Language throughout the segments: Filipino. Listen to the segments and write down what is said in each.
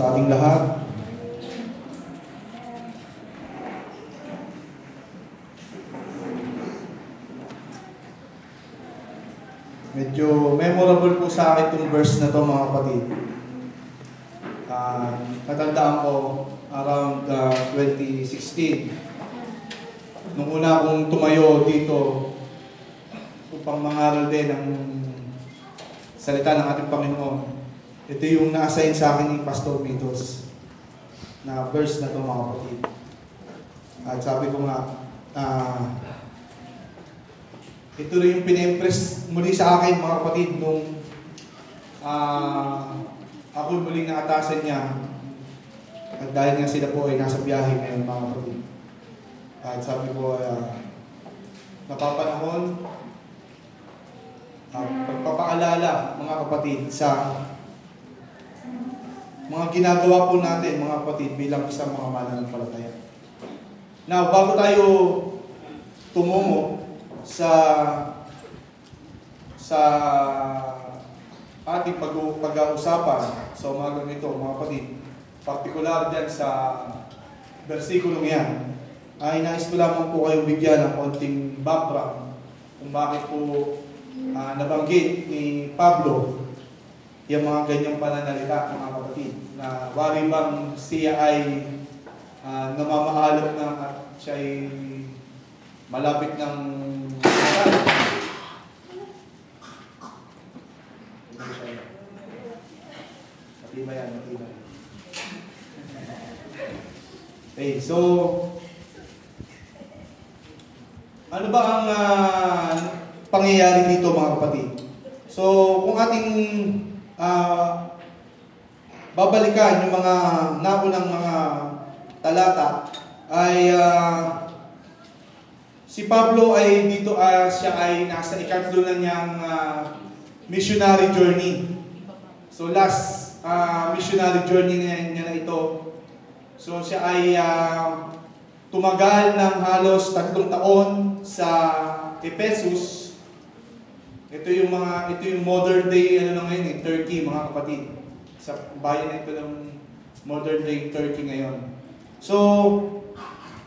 sa ating lahat. Medyo memorable po sa akin itong verse na to, mga kapatid. Natandaan ko around 2016. Nung una akong tumayo dito upang mangaral din ng salita ng ating Panginoon. Ito yung na-assign sa akin ni Pastor Mitos na verse na ito, mga kapatid. At sabi ko nga, ito rin yung pina-impress muli sa akin, mga kapatid, nung ako muling naatasan niya. At dahil nga sila po ay nasa biyahe ngayon, mga kapatid. At sabi ko, napapanahon, pagpapaalala, mga kapatid, sa mga ginagawa po natin, mga kapatid, bilang isang mga mananampalataya. Now, bago tayo tumungo sa ating pag-uusapan sa umagang ito, mga kapatid, partikular dyan sa versikulong yan, ay nais ko lamang po kayong bigyan ng konting background kung bakit po nabanggit ni Pablo yung mga ganyang pananalita, mga kapatid, na wari bang siya ay namamaalok na at siya ay malapit ng matibay yan, matibay. Okay, so ano ba ang pangyayari dito, mga kapatid? So, kung ating babalikan yung mga naunang mga talata, ay si Pablo ay dito, siya ay nasa ikatlo na niyang missionary journey. So, last missionary journey niya na ito. So, siya ay tumagal ng halos 3 taon sa Ephesus. Ito yung modern day ngayon, Turkey, mga kapatid. Sa bayan na ito ng modern day Turkey ngayon. So,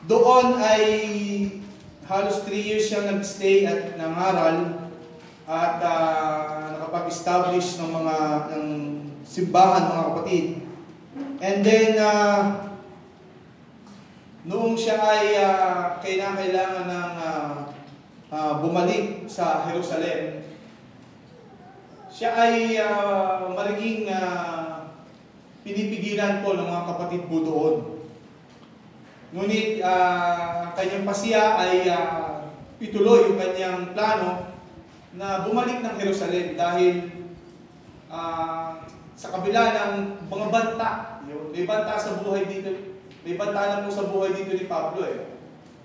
doon ay halos 3 years siyang nag-stay at nangaral at nakapag-establish ng simbahan, mga kapatid. And then noong siya ay kailangan ng bumalik sa Jerusalem, siya ay mariging pinipigilan po ng mga kapatid po doon. Ngunit kanyang pasiya ay ituloy yung kanyang plano na bumalik ng Jerusalem dahil sa kabila ng mga banta, may banta sa buhay dito. May banta na po sa buhay dito ni Pablo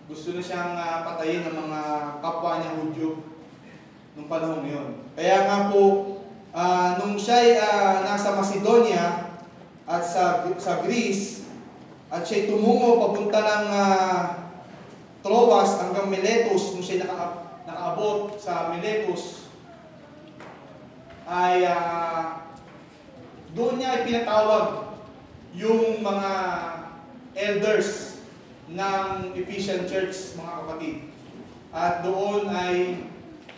Gusto na siyang patayin ng mga kapwa niya Hudyo nung panahon ngayon. Kaya nga po, nung siya ay nasa Macedonia at sa Greece, at siya tumungo papunta ng Troas hanggang Miletus, nung siya nakaabot sa Miletus, ay doon niya ay pinatawag yung mga elders ng Ephesian Church, mga kapatid. At doon ay,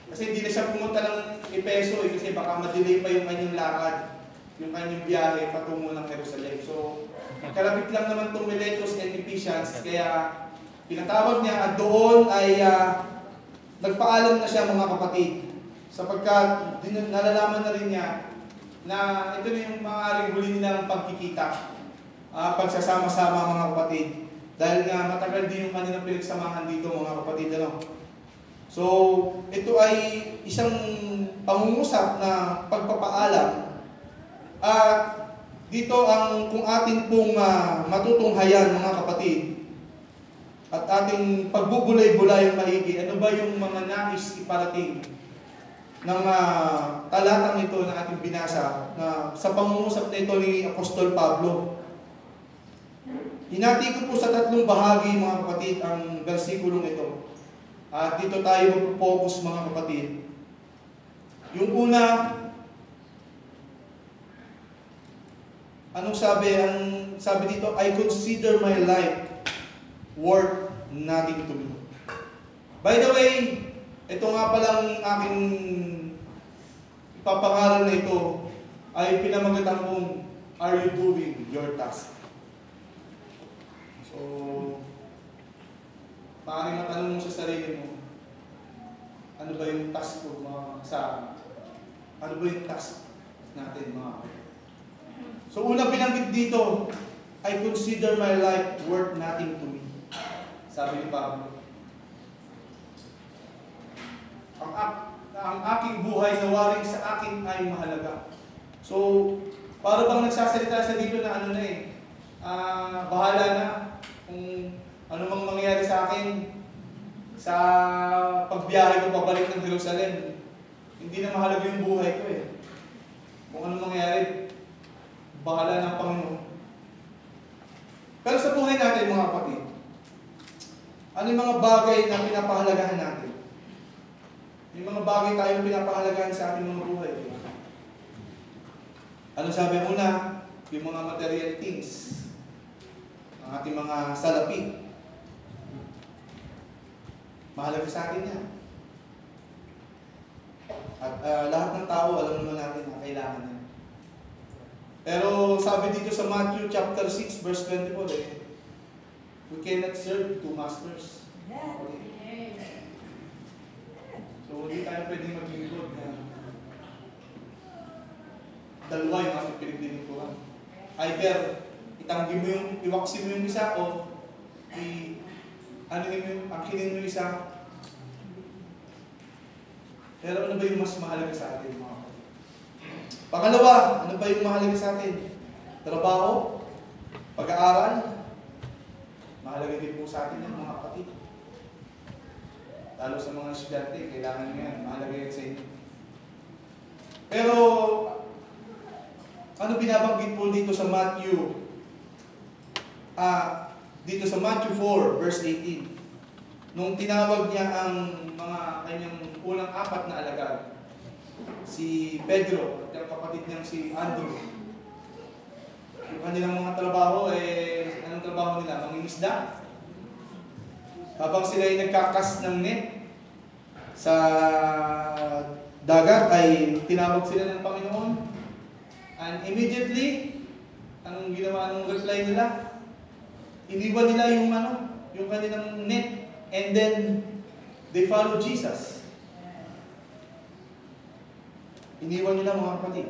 kasi hindi na siya pumunta ng Efeso kasi baka madelay pa yung kanyang lakad, yung kanyang biyahe patungo ng Jerusalem. So, kalapit lang naman itong Miletus and Ephesians, kaya pinatawag niya at doon ay nagpaalam na siya, mga kapatid, sapagkat nalalaman na rin niya na ito na yung maaaring huli nilang pagkikita, pagsasama-sama, mga kapatid. Dahil nga matagal din yung kanilang pinagsamahan dito, mga kapatid. So, ito ay isang pangungusap na pagpapaalam. At dito kung atin pong matutunghayan, mga kapatid, at ating pagbubulay-bulay ang maigi, ano ba yung mga nais iparating ng talatang ito na ating binasa na sa pangungusap na ito ni Apostol Pablo. Hinati ko po sa 3 bahagi, mga kapatid, ang versikulong ito. At dito tayo mag-focus, mga kapatid. Yung una Anong sabi? Ang sabi dito, I consider my life worth nothing to me. By the way, ito nga palang aking ipapangaral na ito ay pinamagatan kong Are you doing your task? So, maaaring matanong mo sa sarili mo, ano ba yung task ko mga kasama? Ano ba yung task natin mga kapatid? So una binanggit dito, I consider my life worth nothing to me. Sabi ni Pablo. Ang aking buhay na waring sa akin ay mahalaga. So, para bang nagsasalita sa dito na ano na bahala na kung ano mang mangyayari sa akin sa pagbiyahe ko pabalik ng Jerusalem. Hindi na mahalaga yung buhay ko eh. Kung ano mangyayari, bahala ng Panginoon. Pero sa buhay natin mga kapatid, ano yung mga bagay na pinapahalagahan natin? Yung mga bagay tayong pinapahalagahan sa ating mga buhay. Ano sabi muna? Yung mga material things. Ang ating mga salapi. Mahalaga sa atin yan. At lahat ng tao, alam naman natin na kailangan yan. Pero sabi dito sa Matthew chapter 6 verse 24 we cannot serve two masters. So hindi tayo pwedeng maglingkod na dalawa yung ating pinaglilingkuran. Either itanggi mo yung, iwaksi mo yung isa o angkinin mo yung isa. Pero ano ba yung mas mahalaga sa atin mga kapatid? Pangalawa, ano ba yung mahalaga sa atin? Trabaho? Pag-aaral? Mahalaga din po sa atin yan mga kapatid. Lalo sa mga estudyante, kailangan nyo yan. Mahalaga yan sa inyo. Pero, ano binabanggit po dito sa Matthew? Dito sa Matthew 4, verse 18. Nung tinawag niya ang mga kanyang unang apat na alagad, si Pedro at yung kapatid niyang si Andrew. Yung kanilang mga trabaho, anong trabaho nila? Mangingisda. Habang sila ay nagkakas ng net sa dagat, ay tinawag sila ng Panginoon. And immediately, anong ginawa ng reply nila? Iniwan nila yung kanilang net. And then, they follow Jesus. Iniwan nila mga kapatid.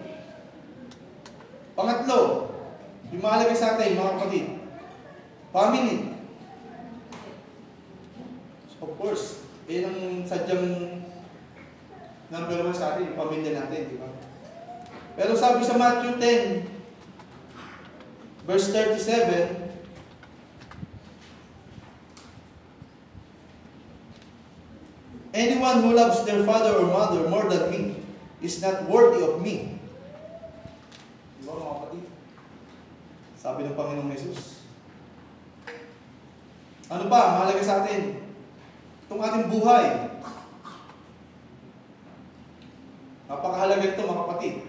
Pangatlo, yung mahalaga sa atin mga kapatid, family. Of course, ang sadyang number 1 sa atin, yung pamilya natin, di ba? Pero sabi sa Matthew 10, verse 37, anyone who loves their father or mother more than me is not worthy of me. Di ba mga kapatid? Sabi ng Panginoong Jesus. Ano pa, mahalaga sa atin? Itong ating buhay. Napakahalaga ito mga kapatid.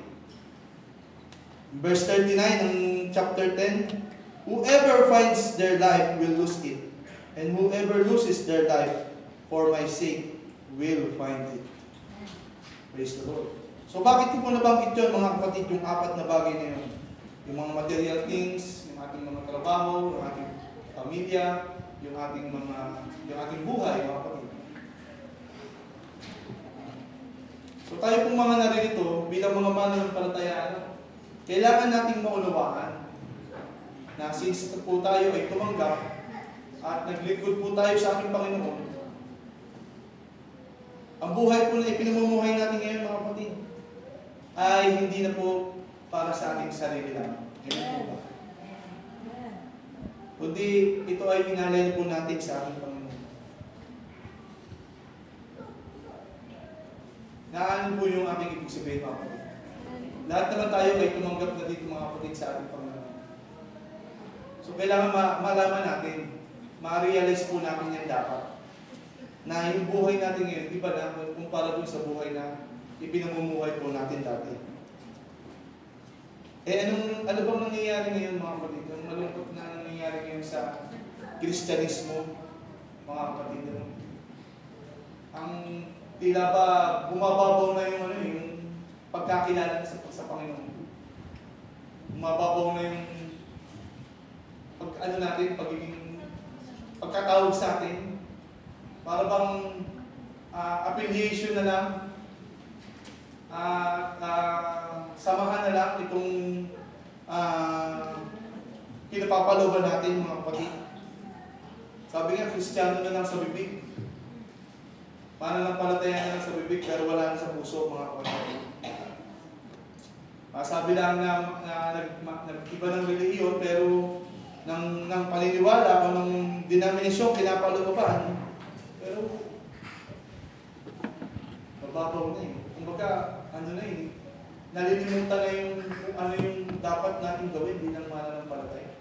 Verse 39 ng chapter 10, whoever finds their life will lose it, and whoever loses their life for my sake will find it. Praise the Lord. So bakit ko nabanggit yun mga kapatid, yung apat na bagay na yun? Yung mga material things, yung ating mga trabaho, yung ating pamilya, yung ating buhay mga kapatid. So tayo pong mga naririto bilang mga mananampalataya, kailangan nating maunawaan na since po tayo ay tumanggap at naglingkod po tayo sa ating Panginoon, ang buhay po na ipinamumuhay natin ngayon mga kapatid ay hindi na po para sa ating sarili lang. Ganun po ba? Kundi ito ay pinalay po natin sa ating Panginoon. Naan po yung aking ibig sabihin mga kapatid. Lahat naman tayo ay tumanggap na dito mga kapatid sa ating Panginoon. So kailangan malaman natin, ma-realize po natin yan dapat. Na yung buhay natin ngayon, iba na kumpara dun sa buhay na ipinamumuhay po natin dati. Ano bang nangyayari ngayon mga kapatid? Ang malungkot na nangyayari ngayon sa Kristyanismo, mga kapatid. Ang tila ba bumababaw na yung pagkakilala sa Panginoon. Bumababaw na yung pagkatawag sa atin. Para bang affiliation na lang, samahan na lang itong pinapapaloban natin mga kapatid. Sabi nga, Kristiyano na lang sa bibig. Pananampalataya na lang sa bibig pero wala na sa puso mga kapatid. Sabi lang na nag-iba ng relihiyon pero ng paniniwala o ng denominasyon pinapalooban. Pero mababaw na eh. Kumbaga, nalilimutan na yung kung ano yung dapat natin gawin bilang mananampalataya.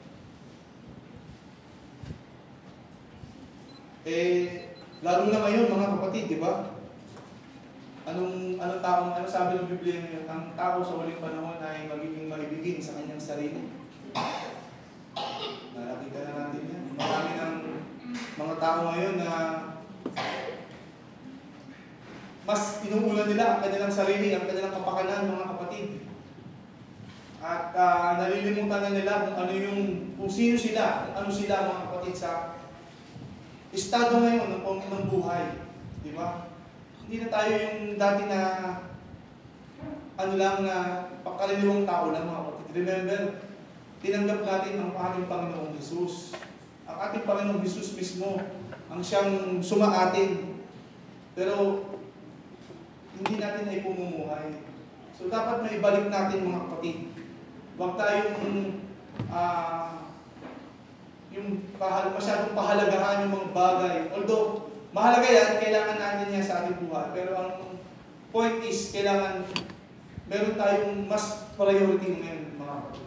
Lalo na ngayon mga kapatid, di ba? Ano sabi ng Biblia ngayon? Ang tao sa huling panahon ay magiging maibigin sa kanyang sarili. Nakita na natin yan. Marami ng mga tao ngayon na mas inuulan nila ang kanilang sarili, ang kanilang kapakanan, mga kapatid. At nalilimutan na nila kung sino sila, kung ano sila mga kapatid sa estado ngayon ng buhay. Di ba? Hindi na tayo yung dati na pangkaraniwang tao lang mga kapatid. Remember, tinanggap natin ang ating Panginoong Jesus. Ang ating Panginoong Jesus mismo ang siyang sumaatin. Pero hindi natin ay pumumuhay. So dapat maibalik natin mga kapatid. Huwag tayong masyadong pahalagahan yung mga bagay. Although, mahalaga yan, kailangan natin yan sa ating buhay. Pero ang point is, kailangan meron tayong mas priority ngayon mga kapatid.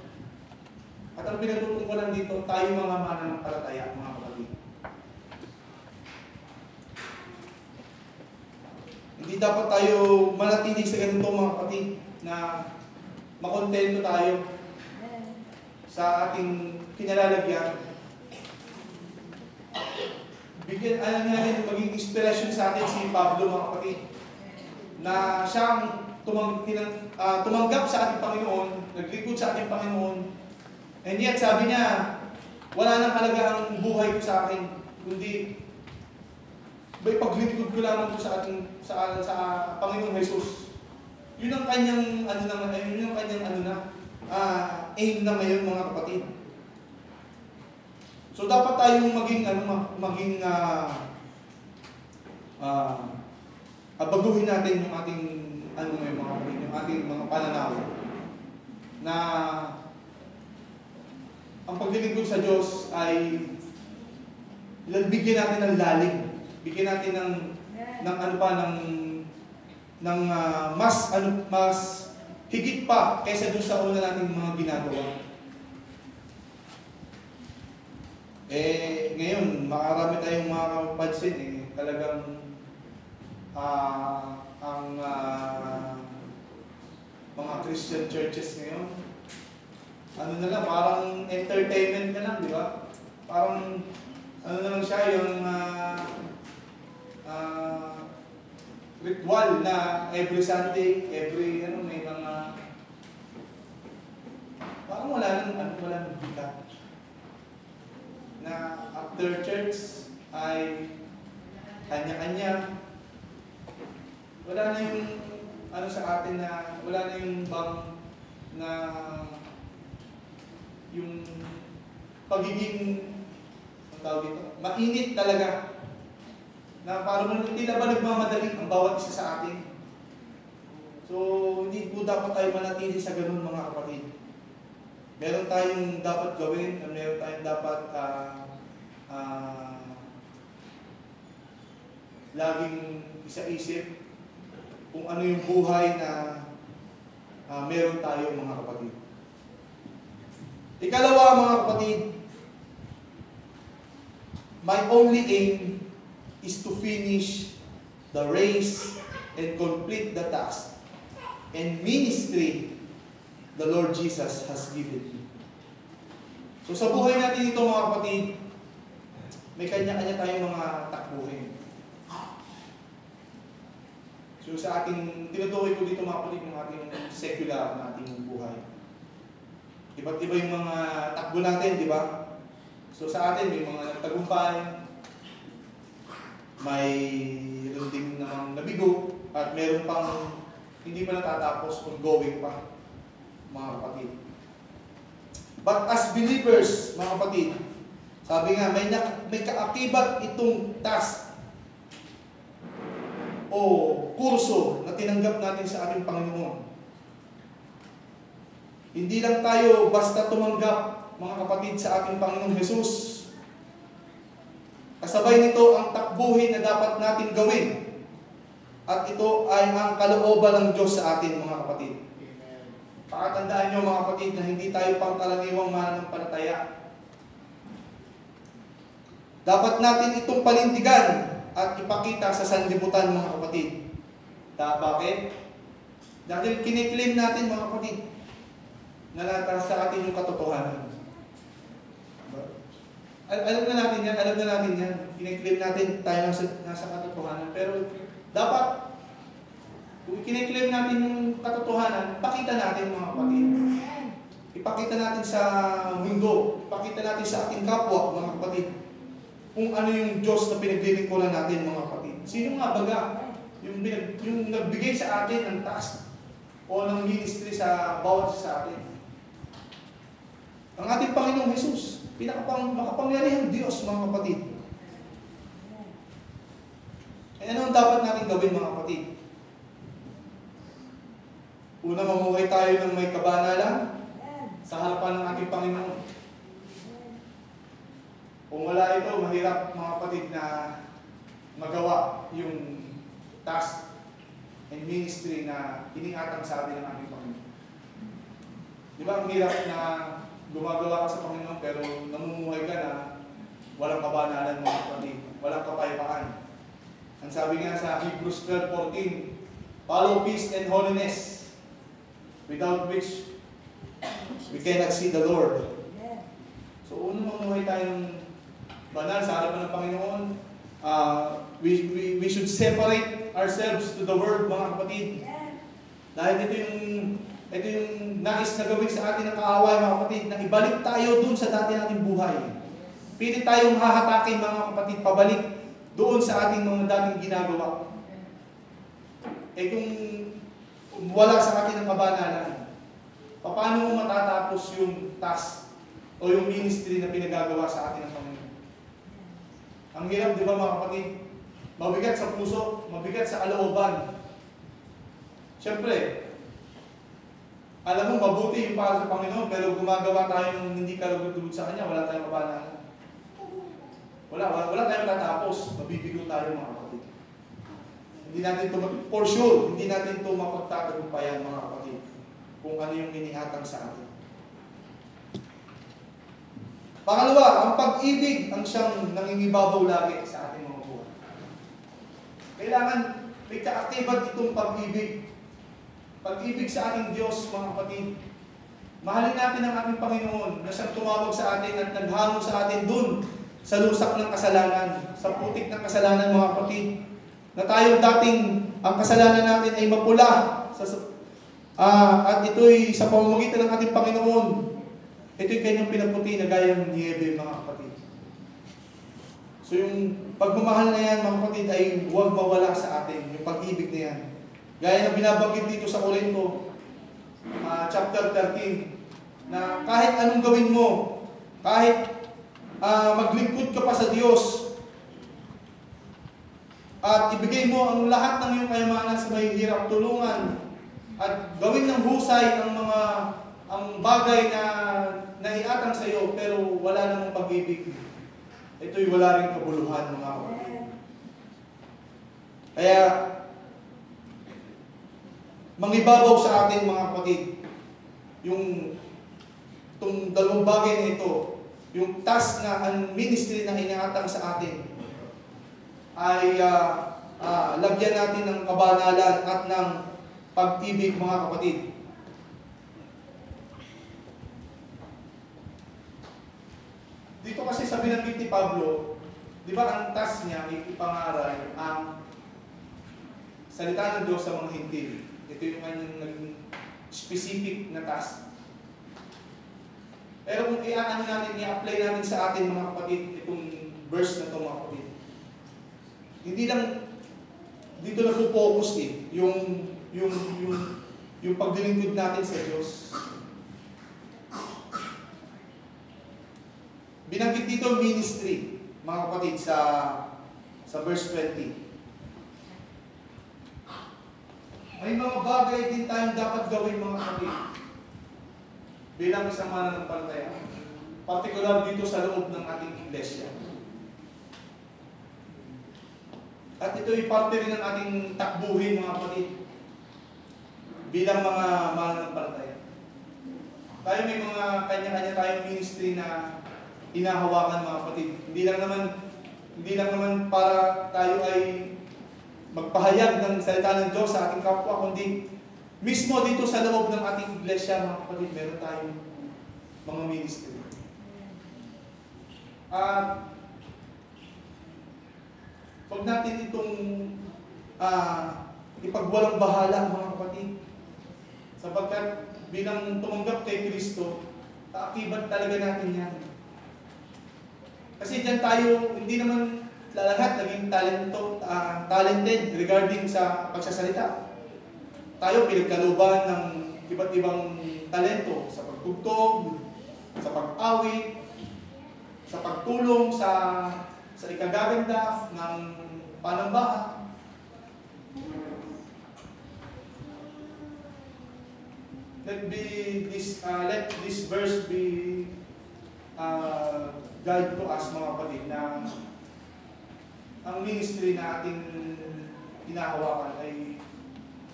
At ang pinatutungkulan dito, tayo mga mananampalataya mga kapatid. Hindi dapat tayo manatili sa ganito mga kapatid na makontento tayo sa ating kinalalagyan. Bigyan, maging inspiration sa atin si Pablo mga kapatid na siyang tumanggap sa ating Panginoon, naglingkod sa ating Panginoon, and yet sabi niya, wala nang halaga ang buhay ko sa akin, kundi paglingkod ko lamang ko sa Panginoong Jesus. Yun ang kanyang aim na ngayon mga kapatid. So dapat tayong baguhin natin yung ating yung ating mga pananaw na ang paglilingkod sa Diyos ay bigyan natin ng lalim, bigyan natin ng mas higit pa kaysa doon sa una nating mga ginagawa. Ngayon, makarami tayong mga kapansin talagang ang mga Christian churches ngayon, na lang, parang entertainment na lang, di ba? Parang, na lang siya, yung ritual na every Sunday, may mga, parang wala nang bika. Na after church ay kanya-kanya. Wala na yung sa atin na wala na yung bang na yung pagiging mainit talaga na parang tila ba nagmamadali ang bawat isa sa atin. So hindi po dapat tayo manatili sa ganun mga kapatid. Meron tayong dapat gawin, meron tayong dapat laging isa-isip kung ano yung buhay na meron tayo mga kapatid. Ikalawa mga kapatid, my only aim is to finish the race and complete the task and ministry the Lord Jesus has given you. So sa buhay natin ito mga kapatid, may kanya-kanya tayong mga takbuhin. So sa ating, tinutukoy ko dito mga kapatid, yung ating secular na ating buhay. Iba't iba yung mga takbo natin, di ba? So sa atin, may mga nagtagumpay, may ding namang nabigo, at meron pang hindi pa natatapos, ongoing pa, mga kapatid. But as believers, mga kapatid, sabi nga, may kaakibat itong task o kurso na tinanggap natin sa ating Panginoon. Hindi lang tayo basta tumanggap, mga kapatid, sa ating Panginoong Jesus. Kasabay nito ang takbuhin na dapat natin gawin. At ito ay ang kalooban ng Diyos sa atin, mga kapatid. Pakatandaan nyo, mga kapatid, na hindi tayo pangkalaniwang mananampalataya. Dapat natin itong panindigan at ipakita sa sanlibutan, mga kapatid. Bakit? Dahil kiniklaim natin, mga kapatid, na nasa atin yung katotohanan. Alam na natin yan. Kiniklaim natin tayo nasa katotohanan. Pero dapat, kung kiniklaim natin yung katotohanan, pakita natin, mga kapatid. Ipakita natin sa mundo, ipakita natin sa ating kapwa, mga kapatid, kung ano yung Diyos na pinaglilingkuran natin, mga kapatid. Sino nga baga yung nagbigay sa atin ng task o ng ministry sa bawat sa atin? Ang ating Panginoong Jesus, makapangyarihang Diyos, mga kapatid. E ano ang dapat natin gawin, mga kapatid? Una, mamuhay tayo ng may kabanalan sa harapan ng ating Panginoon. Kung wala ito, mahirap, mga kapatid, na magawa yung task and ministry na iniatang sa atin ng ating Panginoon. Di ba, ang hirap na gumagawa ka sa Panginoon pero namumuhay ka na walang kabanalan, mga kapatid, walang kapayapaan. Ang sabi nga sa Hebrews 12:14, follow peace and holiness, without which we cannot see the Lord. So, unang mamuhay tayong banal sa harapan ng Panginoon. We should separate ourselves to the world, mga kapatid. Dahil ito yung nais na gawin sa atin ng kaaway, mga kapatid, na ibalik tayo dun sa dati nating buhay. Pilit tayong hahatakin, mga kapatid, pabalik doon sa ating mga dating ginagawa. Kung wala sa atin ang kabanalan, paano mo matatapos yung task o yung ministry na pinagagawa sa atin ng Panginoon? Ang hirap, di ba, mga kapatid? Mabigat sa puso, mabigat sa kalooban. Siyempre, alam mo, mabuti yung para sa Panginoon, pero gumagawa tayo ng hindi kalugod-lugod sa Kanya, wala tayong kabanalan. Wala tayong tatapos, mabibigo tayo, mga kapatid. Hindi natin ito, for sure, hindi natin ito mapagtatagumpayan, mga kapatid, kung ano yung inihatang sa atin. Pangalawa, ang pag-ibig ang siyang nangingibabaw lagi sa ating mga buhay. Kailangan may kaaktibat itong pag-ibig. Pag-ibig sa ating Diyos, mga kapatid. Mahalin natin ang ating Panginoon na siyang tumawag sa atin at naghamon sa atin dun sa lusak ng kasalanan, sa putik ng kasalanan, mga kapatid. Na tayong dating ang kasalanan natin ay mapula at ito'y sa pamamagitan ng ating Panginoon. Ito'y kanyang pinaputi na gaya ng niebe, mga kapatid. So yung pagmamahal na yan, mga kapatid, ay huwag mawala sa atin. Yung pag-ibig na yan. Gaya na binabanggit dito sa Corinto, chapter 13, na kahit anong gawin mo, kahit maglingkod ka pa sa Diyos, at ibigay mo ang lahat ng iyong kayamanan sa may hirap, tulungan, at gawin ng husay ang bagay na naiatang sa iyo, pero wala namang pag-ibig. Ito'y wala rin kabuluhan, mga kapatid. Kaya, mangibabaw sa atin, mga kapatid, itong dalawang bagay na ito, yung task na ang ministry na iniatang sa atin, ay lagyan natin ng kabanalan at ng pag-ibig, mga kapatid. dito kasi sa binanggit ni Pablo, di ba ang task niya ay ipangaral ang salita ng Diyos sa mga hintil. Ito yung kanyang naging specific na task. Pero kung i-ano natin, i-apply natin sa atin mga kapatid, itong verse na ito mga kapatid. Hindi lang dito na focus yung paglilingkod natin sa Diyos. Binanggit dito ministry, mga kapatid, sa verse 20. May mga bagay din tayong dapat gawin mga kapatid bilang isang mananampalataya. Partikular dito sa loob ng ating iglesia. At ito ay parte rin ng ating takbuhin mga kapatid bilang mga mananampalataya. Tayo may mga kanya-kanya tayong ministry na hinahawakan mga kapatid. Hindi lang naman para tayo ay magpahayag ng salita ng Diyos sa ating kapwa, kundi mismo dito sa loob ng ating iglesia, mga kapatid, meron tayong mga ministry. At huwag natin itong ipagwalang bahala, mga kapatid. Sapagkat bilang tumanggap kay Kristo, kaakibat talaga natin yan. Kasi dyan tayo, hindi naman lahat naging talented regarding sa pagsasalita. Tayo pinagkaluban ng iba't ibang talento sa pagtugtog, sa pag-awit, sa pagtulong sa ikagaganda ng panambahan. Let this verse be guide to us mga kapatid na ang ministry na ating hinahawakan ay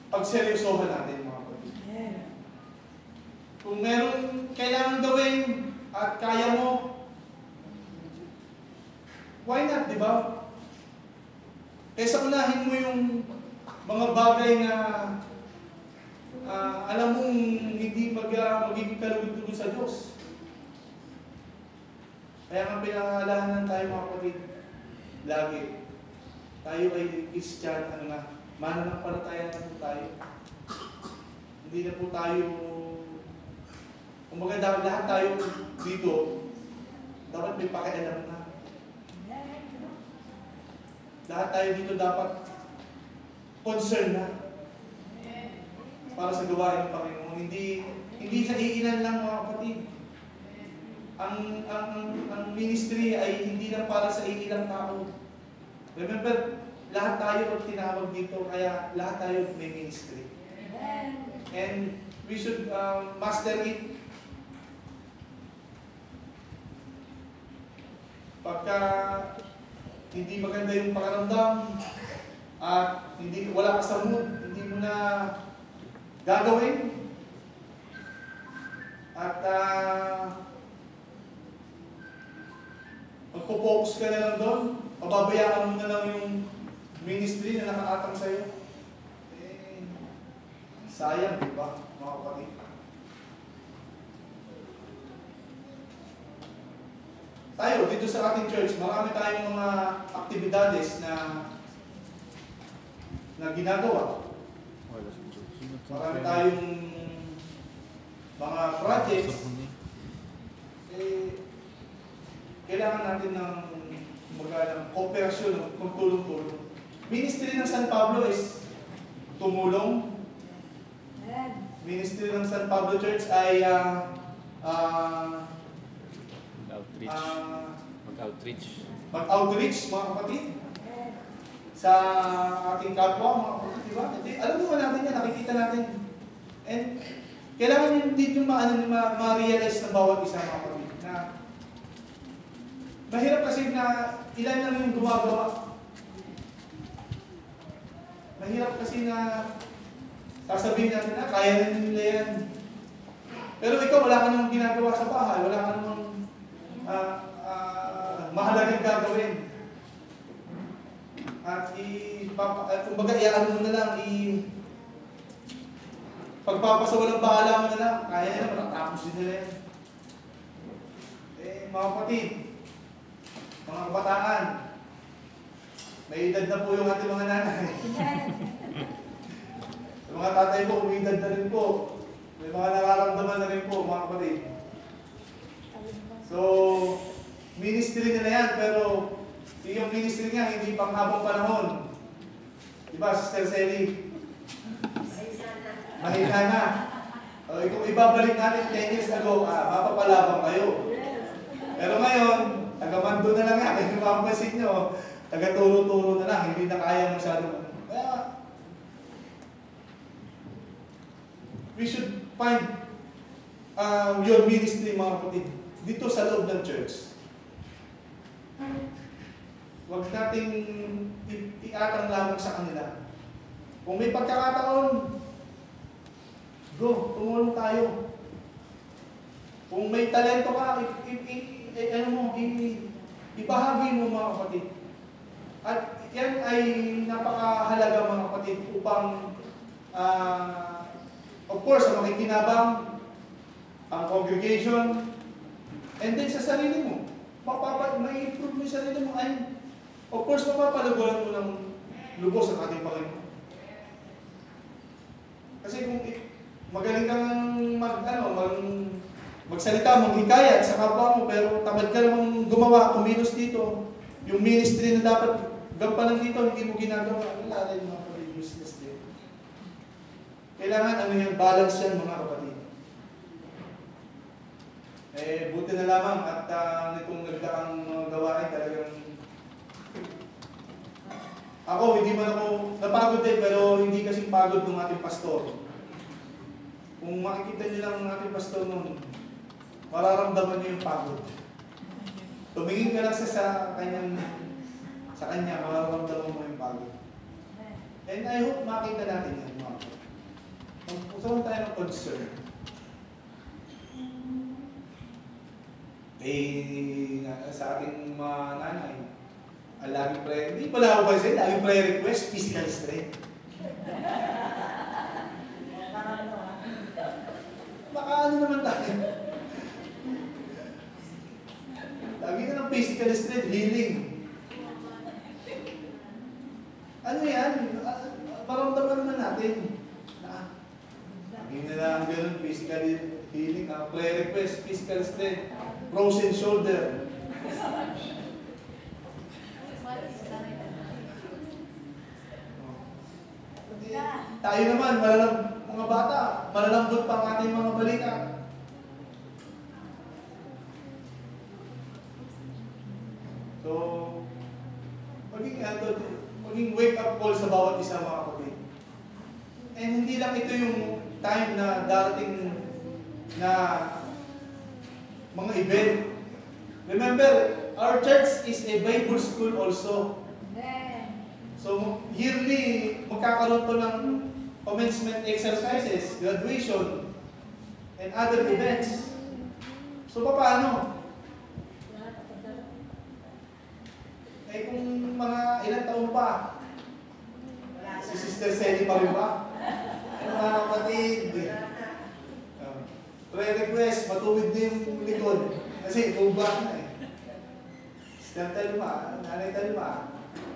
pagseryosohan natin mga kapatid. Kung meron kailangan gawin at kaya mo, why not, di ba? Kaysa unahin mo yung mga bagay na alam mong hindi magiging kalugod-lugod sa Diyos. Kaya nga pinangalahanan tayo mga kapatid, lagi. Tayo ay Christian, mananampalataya na po tayo. Hindi na po tayo, kumbaga lahat tayo dito, dapat may pakialam na. Lahat tayo dito dapat concern na para sa gawain ng Panginoon. Hindi sa iilan lang mga kapatid. Ang ministry ay hindi lang para sa iilang tao. Remember, lahat tayo ang tinawag dito, kaya lahat tayo may ministry. And we should master it. Pagka hindi maganda yung pakiramdam at wala ka sa mood, hindi mo na gagawin. At magpo-focus ka na lang doon, pababayaan mo na lang yung ministry na nakaatang sa'yo. Sayang, di ba, mga kapatid? Tayo, dito sa ating church, marami tayong mga aktibidades na ginagawa. Marami tayong mga projects. Kailangan natin ng kooperasyon, ng tulong-tulong. Ministry ng San Pablo is tumulong. Ministry ng San Pablo Church ay mag-outreach, mga kapatid, sa ating kapwa, mga kapatid, di ba? Alam mo natin yan, nakikita natin. And kailangan yung dito ma-realize ng bawat isa, mga kapatid, na mahirap kasi na ilan lang yung gumagawa. Mahirap kasi na sasabihin natin na kaya na nila yan. Pero ikaw, wala ka namang ginagawa sa bahay, wala ka namang mahalagang gagawin. At kumbaga, iaan mo na lang, pagpapasawalang bahala mo na lang, kaya na, matatapos din nila yan. Mga kapatid, mga kabataan. May edad na po yung ating mga nanay. Yung mga tatay po, may edad na rin po. May mga nararamdaman na rin po, mga kapatid. So, ministry na yan, pero yung ministry nga, hindi pang habang panahon. Diba, Sister Selly? Mahina na. Kung ibabalik natin 10 years ago, mapapalabang kayo. Pero ngayon, taga-mando na lang yan. Kung mapapansin nyo, taga-turo-turo na lang. Hindi na kaya masyadong. Kaya, we should find your ministry, mga kapatid, dito sa loob ng church. Huwag nating iatang lamang sa kanila. Kung may pagkakataon, go, tumulong tayo. Kung may talento ka, ibahagi mo, mga kapatid. At yan ay napakahalaga, mga kapatid, upang of course, ang makikinabang, ang congregation, and then sa sarili mo, may improve mo yung sarili mo, ay, of course, mapapalagulan mo ng lubos ang ating Panginoon. Kasi kung magaling kang magsalita, maghikayat sa kapwa mo, pero tamad ka namang gumawa, kumilos dito, yung ministry na dapat gampanan dito, hindi mo ginagawa, wala rin mga kapatid, useless din. Kailangan yan, balance yan, mga kapatid. Buti na lamang at nitong nagdaang gawain talagang ako, hindi man ako napagod din, pero hindi kasing pagod ng ating pastor. Kung makikita niyo lang ng ating pastor noon, mararamdaman niyo yung pagod. Tumingin ka lang sa kanya, mararamdaman mo yung pagod. And I hope makita natin yan, mga kapatid. Magpusawan tayo ng concern. Sa ating mga nanay, laging prayer, hindi pala ako kasi, laging prayer request, physical strength. Baka ano naman tayo? Lagi na ng physical strength, healing. Ano yan? Maramdaman naman natin. Lagi na lang ganun, physical healing, prayer request, physical strength, frozen shoulder. Tayo naman, mga bata, malalambot pa ang ating mga balita. So, maging wake up call sa bawat isa, mga kapatid. And hindi lang ito yung time na darating na mga event. Remember, our church is a Bible school also. So, yearly, magkakaroon po ng commencement exercises, graduation, and other events. So, paano? Kung mga ilang taon pa, si Sister Selly pa rin ba? Mga kapatid, prayer request, matuwid na yung likod. Kasi tuba na eh. Sister Telma, Nanay Telma,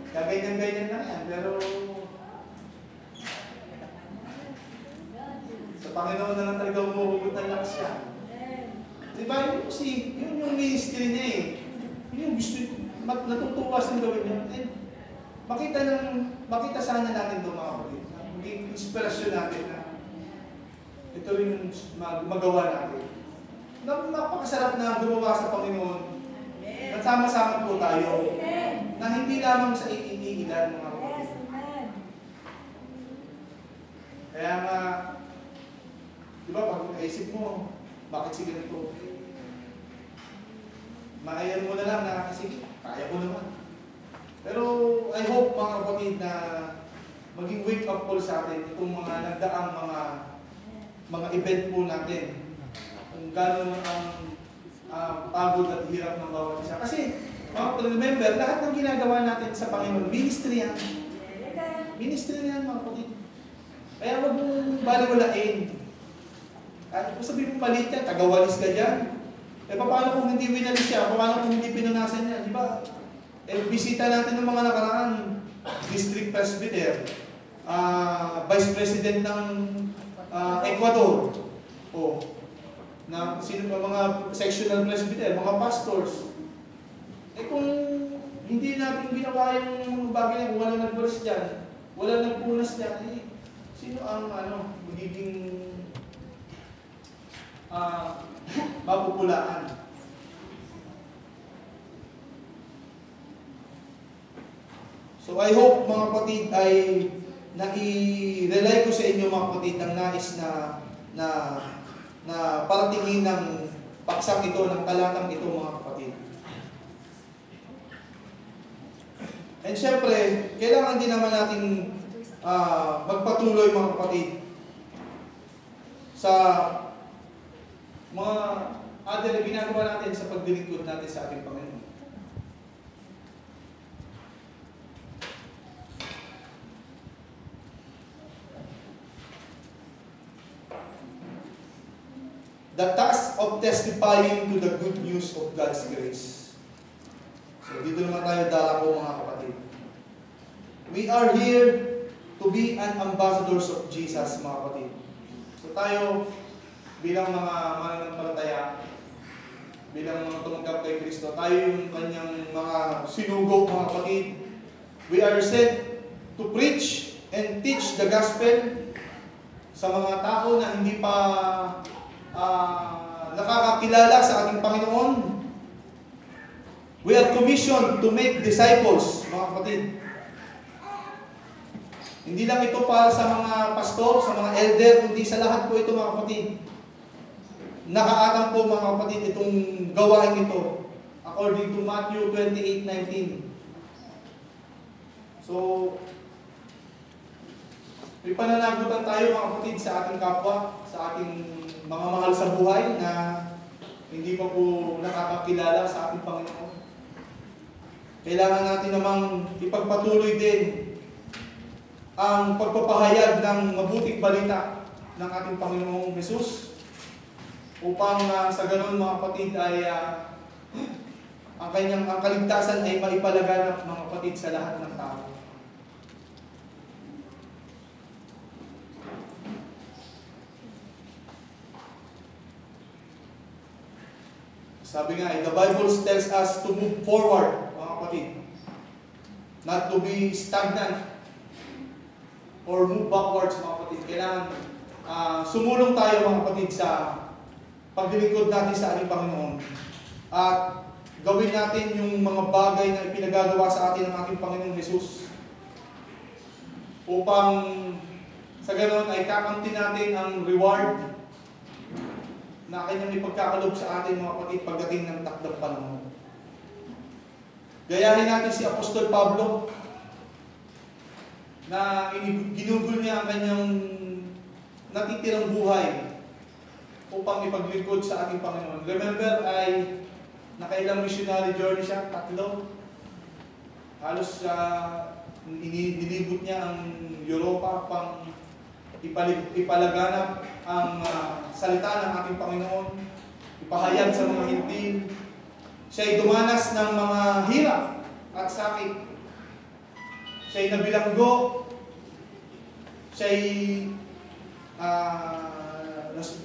kaganyan-ganyan na yan, pero sa Panginoon na lang talaga umuhugot ng lakas siya. Diba, yun yung ministry niya eh. Yun yung gusto, natutuwa siyang gawin niya. And makita sana natin ito, mga kapatid. Maging inspirasyon natin na ito rin magawa natin. Napakasarap na gumawa sa Panginoon. Nagsama-sama po tayo. Na hindi lamang sa iilan, mga kapatid. Kaya nga, di ba, pag naisip mo, bakit si ganito? Maayan mo na lang na, sige, kaya ko naman. Pero I hope, mga kapatid, na maging wake up call sa atin itong mga nagdaang mga event po natin. Kung gano'n ang pagod at hirap ng bawat isa. Kasi, remember, lahat ng ginagawa natin sa Panginoon, ministry yan. Ministry yan, mga kapatid. Kaya huwag mong baliwalain. At kung sabihin mo maliit yan, tagawalis ka dyan. Eh, paano kung hindi winalis siya? Paano kung hindi pinunasan niya? Di ba? bisita natin ng mga nakaraan, district presbyter, vice president ng Ecuador, o na sino pa mga sectional presbyter, mga pastors. Kung hindi natin ginawa yung bagay na kung walang nagpunas dyan, walang nagpunas dyan, sino ang magiging mapupulaan? So I hope mga kapatid ay nai-rely ko sa inyo mga kapatid ng nais na paratingin ng paksang ito, ng talatang ito mga kapatid. And syempre, kailangan din naman natin magpatuloy mga kapatid sa mga other na ginagawa natin sa paglilingkod natin sa ating Panginoon. The task of testifying to the good news of God's grace. So dito naman tayo darako mga kapatid. We are here to be an ambassadors of Jesus mga kapatid. So tayo bilang mga mananampalataya, bilang mga tumanggap kay Kristo, tayo yung kanyang mga sinugo mga kapatid. We are sent to preach and teach the gospel sa mga tao na hindi pa nakakakilala sa ating Panginoon. We are commissioned to make disciples, mga kapatid. Hindi lang ito para sa mga pastor, sa mga elder, kundi sa lahat po ito, mga kapatid. Nakaatang po, mga kapatid, itong gawain ito, according to Matthew 28:19. So, may pananagutan tayo, mga kapatid, sa ating kapwa, sa ating mga mahal sa buhay na hindi pa po nakakakilala sa ating Panginoon. Kailangan natin namang ipagpatuloy din ang pagpapahayag ng mabuting balita ng ating Panginoong Jesus upang sa ganon mga kapatid ay ang kaligtasan ay maipalaganap mga kapatid sa lahat ng tao. Sabi nga, the Bible tells us to move forward, mga kapatid. Not to be stagnant or move backwards, mga kapatid. Kailangan sumulong tayo, mga kapatid, sa paglilingkod natin sa ating Panginoon. At gawin natin yung mga bagay na ipinagagawa sa atin ng ating Panginoong Jesus. Upang sa ganoon ay kakamti natin ang reward na kanyang ipagkakalob sa atin mga kapatid pagdating ng takdang panahon. Gayahin natin si Apostol Pablo na ginugol niya ang kanyang natitirang buhay upang ipaglingkod sa ating Panginoon. Remember ay nakailang missionary journey siya, 3. Halos nilibot niya ang Europa pang ipalaganap ang salita ng ating Panginoon, ipahayag sa mga hintil. Siya'y dumanas ng mga hirap at sakit. Siya'y nabilanggo. Siya'y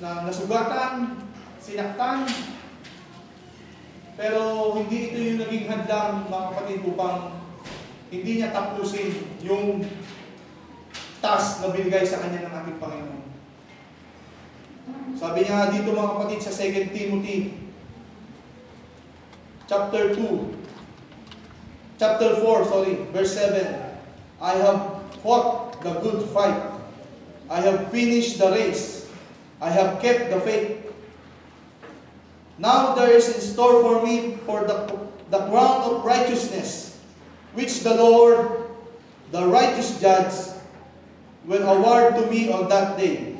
nasugatan, sinaktan. Pero hindi ito yung naging hadlang, mga kapatid, upang hindi niya tapusin yung task na binigay sa kanya ng ating Panginoon. Sabi niya dito mga kapatid sa 2 Timothy chapter 4, verse 7. I have fought the good fight. I have finished the race. I have kept the faith. Now there is in store for me for the crown of righteousness, which the Lord, the righteous judge, will award to me on that day.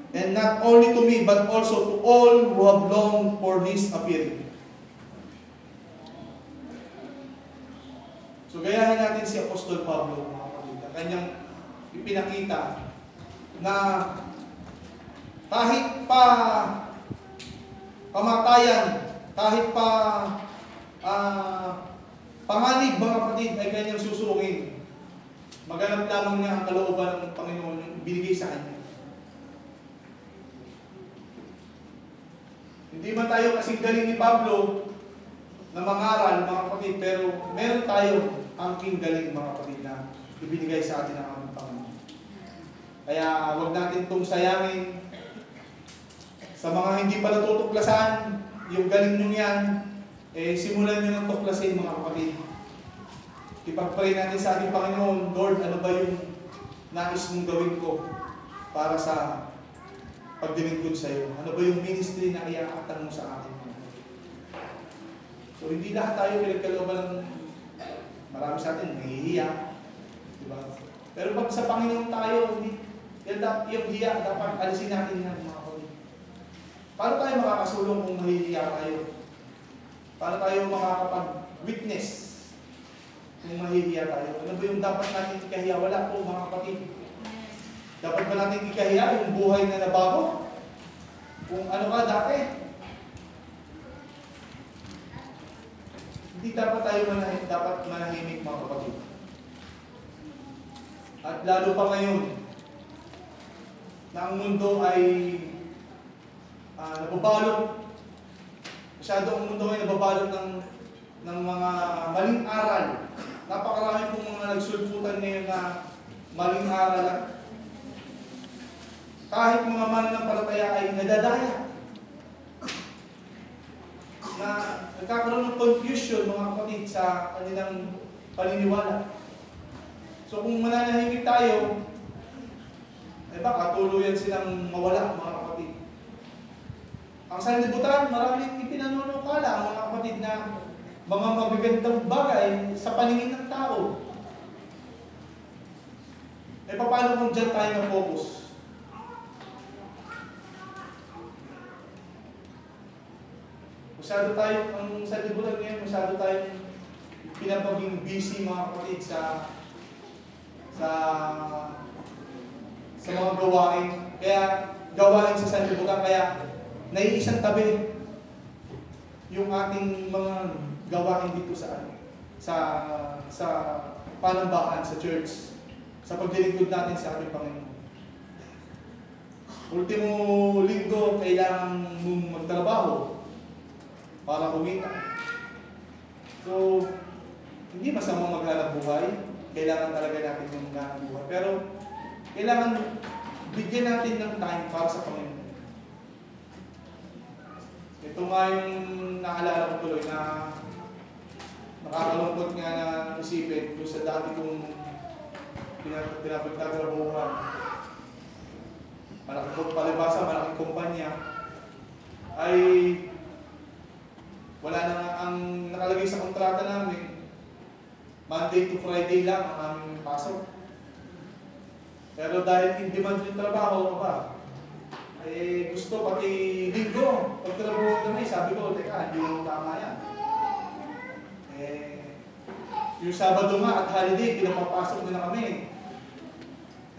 And not only to me, but also to all who have longed for His appearing. So gayahin natin si Apostol Pablo, mga kapatid, na kanyang ipinakita na kahit pa kamatayan, kahit pa panganib, mga kapatid, ay kanyang susungin. Maganap lamang niya ang kalooban ng Panginoon yung binigay sa kanya. Hindi man tayo kasing galing ni Pablo na mangaral, mga kapatid, pero meron tayo angking galing, mga kapatid, na ibinigay sa atin ng aming Panginoon. Kaya huwag natin itong sayangin. Sa mga hindi pa natutuklasan, yung galing nyo yan, simulan nyo ng tuklasin, mga kapatid. Ipag-pray natin sa ating Panginoon, Lord, ano ba yung nais mong gawin ko para sa pagdilingkod sa iyo? Ano ba yung ministry na iaakatan mo sa akin? So, hindi lahat tayo pinagkalooban ng marami sa atin, nahihiya. Diba? Pero pag sa Panginoon tayo, yung hiya, dapat alisin natin yan, mga kapatid. Paano tayo makakasulong kung nahihiya tayo? Paano tayo makakapag-witness kung mahihiya tayo? Ano ba yung dapat natin ikahiya? Wala po, mga kapatid. Dapat ba natin ikahiya yung buhay na nabago? Kung ano ka dati? Hindi dapat tayo manahimik, mga kapatid. At lalo pa ngayon, na ang mundo ay nababalot. Masyado ang mundo ay nababalot ng mga maling aral. Napakarami pong mga nagsulputan ngayon na maling aral. Kahit mga mananampalataya ay nadadaya. Na nagkakaroon ng confusion, mga kapatid, sa kanilang paniniwala. So kung mananahimik tayo, baka tuluyan silang mawala, mga kapatid. Ang sanlibutan, maraming ipinanunukala, mga kapatid, na mga mabigandang bagay sa paningin ng tao. Paano kung dyan tayo na-focus? Masyado tayo, ang sanlibutan ngayon, masyado tayong pinapaging busy, mga kapatid, sa mga gawain. Kaya gawain sa sanlibutan, kaya naiisang tabi yung ating mga gawain dito sa panambahan, sa church, sa paglilingkod natin sa ating Panginoon. Ultimo linggo, kailangan mong magtrabaho para kumita. So, hindi masamang maghanap buhay. Kailangan talaga natin yung maghanap buhay. Pero, kailangan bigyan natin ng time para sa Panginoon. Ito nga yung naalala ko tuloy na nakakalungkot nga na isipin kung sa dati kong pinapagtatrabuhan. Malaking palibasa, malaking kumpanya, ay wala na nga ang nakalagay sa kontrata namin. Monday to Friday lang ang aming pasok. Pero dahil in demand yung trabaho, gusto pati linggo. Pag trabaho kami, sabi ko, teka, hindi mo tama yan. Yung Sabado nga at holiday, pinapapasok din na kami.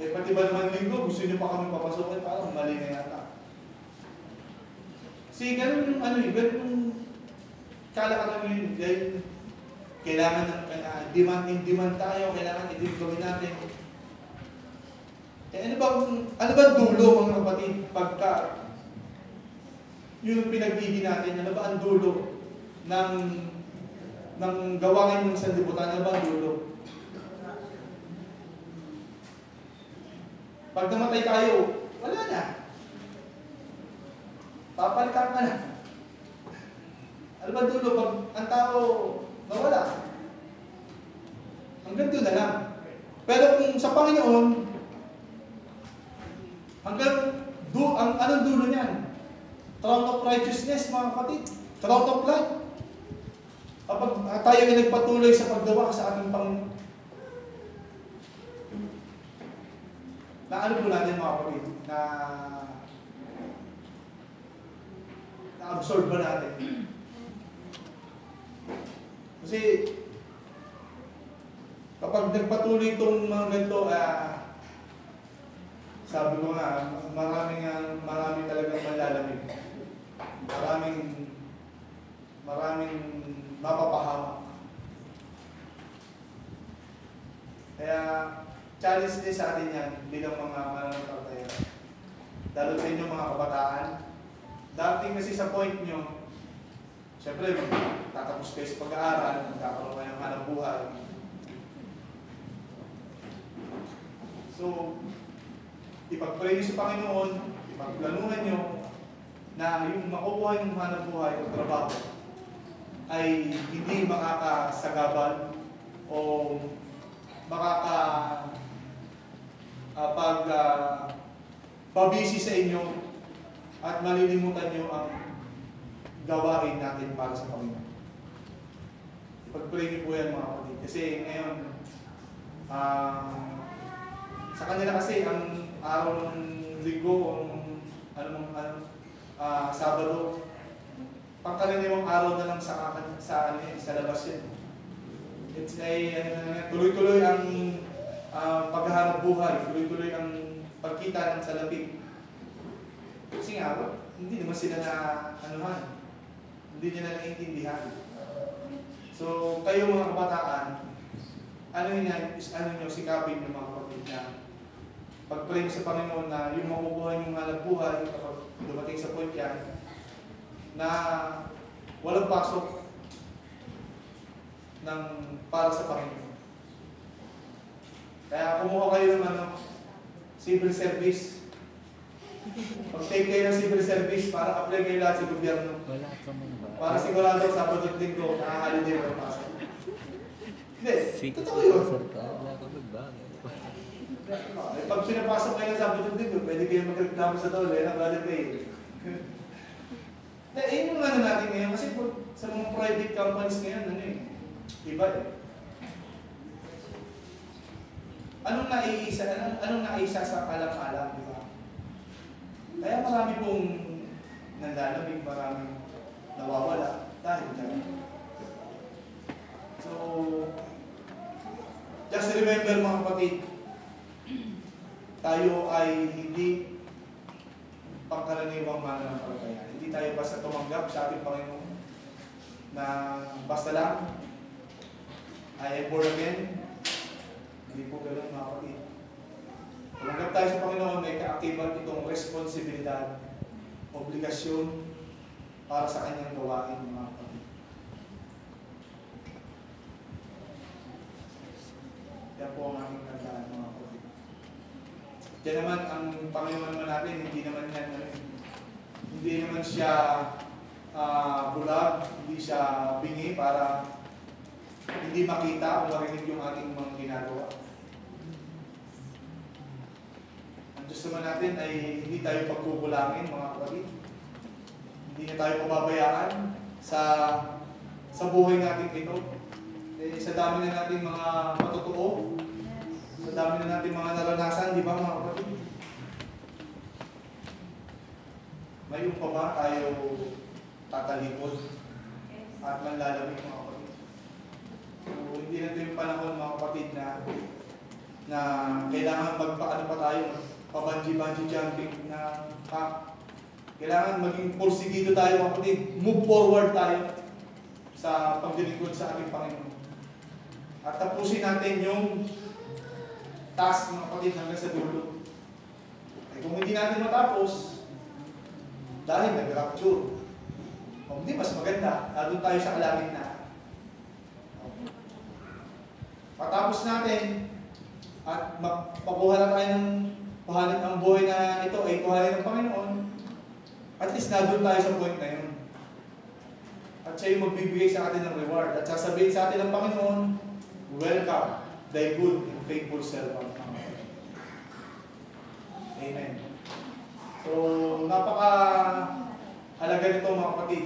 Pati ba naman linggo, gusto nyo pa kami papasokin, parang mali na yata. Kasi ganun yung ganun yung kalakaran yun. Dahil kailangan in demand tayo, kailangan i-demand gawin natin. Ano ba ang dulo, mga kapatid, pagka yung pinagbigay natin, ano ba ang dulo ng gawain ng sanlibutan? Ano ba ang dulo? Pag namatay tayo, wala na. Papalitan ka na. Ano ba ang dulo? Pag ang tao nawala, hanggang doon na lang. Pero kung sa Panginoon, anong dulo niyan? Crown of righteousness, mga kapatid. Crown of life. Kapag tayo ay nagpatuloy sa paggawa sa ating Panginoon. Na ano po natin, mga kapatid? Na-absorb ba natin? Kasi kapag nagpatuloy itong mga ganito, sabi ko nga, marami talagang malalamig. Maraming mapapahamak. challenge din sa atin yan bilang mga mananampalataya. Lalo sa inyo mga kabataan. Dating kasi sa point nyo, siyempre, tatapos kayo sa pag-aaral, magkakaroon kayo ng hanap buhay. So, ipag-pray nyo sa Panginoon, ipagplanuhan nyo na yung makukuha yung hanap buhay o trabaho ay hindi makakasagabal o pabisi sa inyo at malilimutan nyo ang gawain natin para sa Panginoon. Ipag-pray niyo po yan mga kapatid. Kasi ngayon, sa kanila kasi ang araw ng linggo, Sabado, pangkaraniwang araw na lang sa labas yan. It's tuloy-tuloy ang paghahanap buhay, tuloy-tuloy ang pagkita ng salapi. Kasi nga, hindi naman sila hindi nila naiintindihan. So, kayo mga kabataan, sikapin yung mga kapatid na pag-pray sa Panginoon na yung makukuha yung hanap buhay, kapag dumating sa point yan, na walang pasok para sa Panginoon. Kaya kumuha kayo ng civil service. Pag-take kayo ng civil service para apply kayo lahat sa gobyerno. Para sigurado Sabado at Linggo, nakahaliday mo ang pasok. Hindi, totoo yun. Pag pinapasok kayo ng Sabado at Linggo, pwede kayo magreklamo sa dole ng brother kayo. Yun yung natin ngayon, kasi sa mga private companies ngayon, iba eh. Anong naiisa sa alam-alam, di ba? Kaya marami pong nandalamig, maraming nawawala dahil dyan. So, just remember mga kapatid, tayo ay hindi pangkaraniwang mananampalataya. Hindi tayo basta tumanggap sa ating Panginoon na basta lang I am born again. Hindi po ganoon mga kapatid. Tumanggap tayo sa Panginoon, may kaakibat itong responsibilidad, obligasyon para sa kanyang gawain mga kapatid. Yan po ang aming tandaan mga kapatid. Diyan naman ang Panginoon naman natin, hindi naman siya bulag, hindi siya bingi para hindi makita o marinig yung ating mga ginagawa. Ang Diyos naman natin ay hindi tayo pagkukulangin mga kapatid. Hindi na tayo pababayaan sa buhay natin ito. Sa dami na natin mga matotoo, sa dami na natin mga naranasan, di ba mga kapatid? May pa ba tayo tatalikod at manlalamig mga kapatid? So, hindi na ito yung panahon mga kapatid na kailangan magpaano pa tayo, pa-bungee jumping na kailangan maging porsigido tayo mga kapatid. Move forward tayo sa paglilingkod sa ating Panginoon. At tapusin natin yung task mga kapatid hanggang sa dulo. Kung hindi natin matapos, dahil nag-rapture, kung hindi mas maganda, doon tayo sa kalagitnaan. Matapos natin at mapakuha na tayo ng kuhanin ang buhay na ito ay kuhanin ng Panginoon, at least na doon tayo sa point na yun. At siya yung magbibigay sa atin ng reward. At sasabihin sa atin ng Panginoon, welcome, thy good and faithful servant. Amen. So, napaka-halaga nito mga kapatid.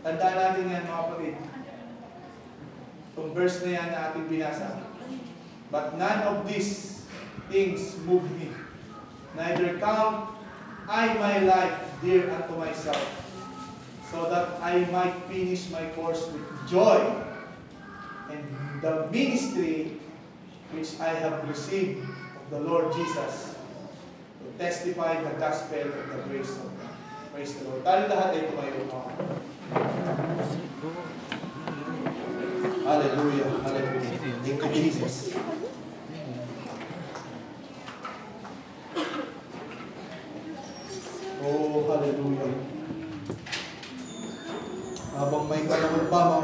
Tandaan natin yan mga kapatid. Itong verse na yan na ating binasa. But none of these things move me. Neither count I my life dear unto myself, so that I might finish my course with joy and the ministry which I have received of the Lord Jesus, to testify the gospel of the grace of God. Praise the Lord. Tayo lahat ay tumayo mo. Hallelujah. Hallelujah. Thank you, Jesus. Oh, hallelujah. Habang may panahon pa, mga